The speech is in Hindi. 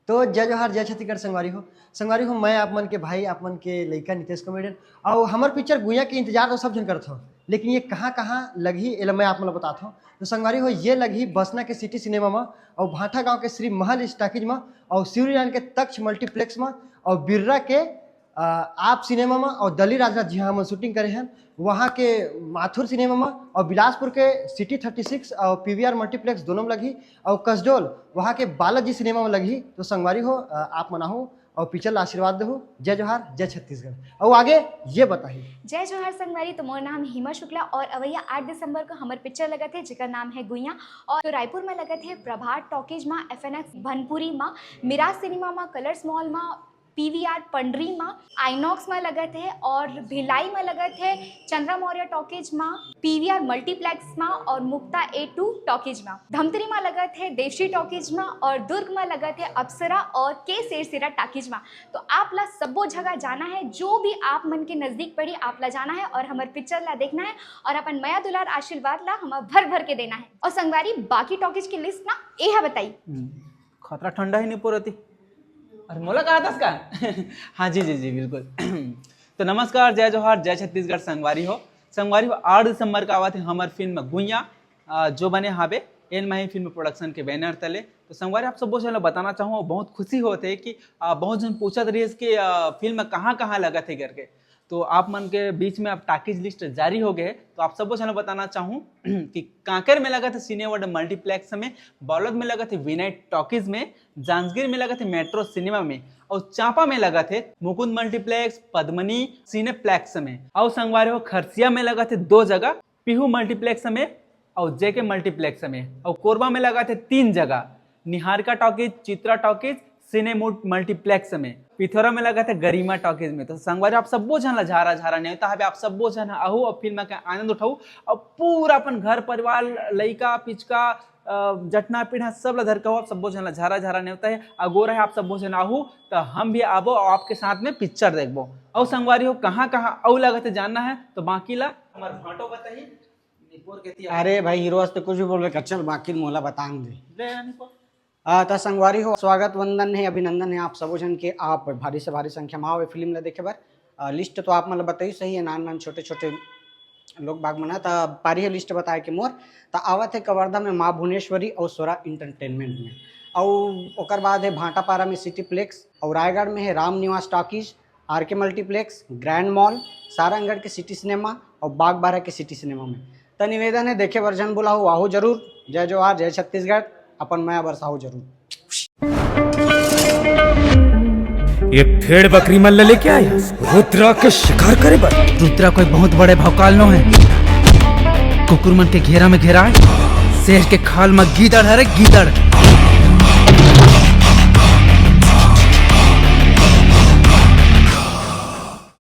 तो जय जोहार जय छत्तीसगढ़ संगवारी हो मैं आप मन के भाई आप मन के लड़का नितेश कॉमेडियन और हमार पिक्चर गुइया के इंतजार तो सब जन करत हो, लेकिन ये कहाँ लगी ये मैं आप मन बताता हूँ। तो संगवारी हो ये लगी बसना के सिटी सिनेमा में और भाटा गांव के श्री महल स्टाकिज में और शिवरीरान के तक्ष मल्टीप्लेक्स में और बिर्रा के आप सिनेमा में और दली राजा जी हम शूटिंग करे हैं वहाँ के माथुर सिनेमा में और बिलासपुर के सिटी 36 और पीवीआर मल्टीप्लेक्स दोनों में लगी और कसडोल वहाँ के बालाजी सिनेमा में लगी। तो संगवारी हो आप मनाहो और पिक्चर आशीर्वाद दो। जय जोहार जय छत्तीसगढ़। और आगे ये बताइए। जय जोहार संगवारी। तो मोर नाम हिमा शुक्ला और अवैया 8 दिसंबर को हमारे पिक्चर लगा थे जिसका नाम है गुइया और तो रायपुर में लगा थे प्रभात टॉकीज में, FNX भनपुरी में, मिराज सिनेमा में, कलर्स मॉल में, PVR पंडरी में, आइनॉक्स में लगा थे और भिलाई में लगा थे चंद्रा मौर्य टॉकीज में, PVR मल्टीप्लेक्स में और मुक्ता A2 टॉकीज में, धमतरी में लगा थे देवश्री टॉकीज में और दुर्ग में लगा थे अप्सरा और के सेरसिरा टॉकीज में। तो आप ला सबो जगह जाना है, जो भी आप मन के नजदीक पड़ी आप ला जाना है और हमारे पिक्चर ला देखना है और अपन मया दुलार आशीर्वाद ला हमारा भर भर के देना है। और संगवारी बाकी टॉकीज की लिस्ट ना ये बताई। खतरा ठंडा ही नहीं पूरती। अरे मोला कहा था इसका हाँ जी बिल्कुल तो नमस्कार जय जोहार जय छत्तीसगढ़ संगवारी हो 8 दिसंबर का आवा थे हमार फिल्म गुइया जो बने हावे एन माही फिल्म प्रोडक्शन के बैनर तले। तो संगवारी आप सब चलो बताना चाहूँ बहुत खुशी होते है कि बहुत जन पूछत रही कि फिल्म कहाँ लगा थे करके। तो आप मन के बीच में अब टाकीज लिस्ट जारी हो गए। तो आप सबको चलो बताना चाहूँ कि कांकेर में लगा था सिनेवर्ल्ड मल्टीप्लेक्स में, बौलद में लगा थे विनय टॉकीज में, जांजगीर में लगा थे मेट्रो सिनेमा में और चांपा में लगा थे मुकुंद मल्टीप्लेक्स, पद्मनी सिनेप्लेक्स में और संगवारी हो खरसिया में लगा थे 2 जगह, पीहू मल्टीप्लेक्स में और जेके मल्टीप्लेक्स में और कोरबा में लगा थे 3 जगह, Niharika talkies, Chitra talkies, Cinemood multiplex में, पिथौरा में लगा था गरिमा टॉकीज में। तो संगवारी आप सबो जन ला झारा नहीं होता है, आप सबो जन आहू और फिल्म का आनंद उठाऊ और पूरा अपन घर परिवार लइका पिचका जटना पीढ़ा सब ला धर के आप सबो जन ला झारा नहीं होता है। अगोर है आप सबो जन आहू तो हम भी आबो और आपके साथ में पिक्चर देखबो। और संगवारी हो कहाँ औ लगा थे जानना है तो बाकी ला हमारे भाटो बताइए। अरे भाई हीरो वास्ते कुछ भी बोल रहे चल बाकी मोला बताएंगे। तो संगवारी हो स्वागत वंदन है अभिनंदन है आप सबो जन के आप भारी से भारी संख्या में आओ फिल्म ला देखे बार। लिस्ट तो आप मतलब बताइए सही है, नान छोटे लोग बाग मना तो पारी है लिस्ट बताए के मोर। तो आवत है कवर्धा में माँ भुवनेश्वरी और स्वरा इंटरटेनमेंट में और ओकर बाद है भाटापारा में सिटीप्लेक्स और रायगढ़ में है Ram Niwas talkies, RK multiplex, grand mall, Sarangarh के सिटी सिनेमा और बागबारा के सिटी सिनेमा में। तो निवेदन है देखे वर्जन बुलाओ आहू जरूर। जय जोहार जय छत्तीसगढ़ अपन मया बरसाओ जरूर। ये भेड़ बकरी मल्ल लेके आया रुद्रा के शिकार करे बर। रुद्रा कोई बहुत बड़े भौकाल नो है, कुकुर मन के घेरा में घेरा है, शेर के खाल में गीदड़ है रे गीदड़।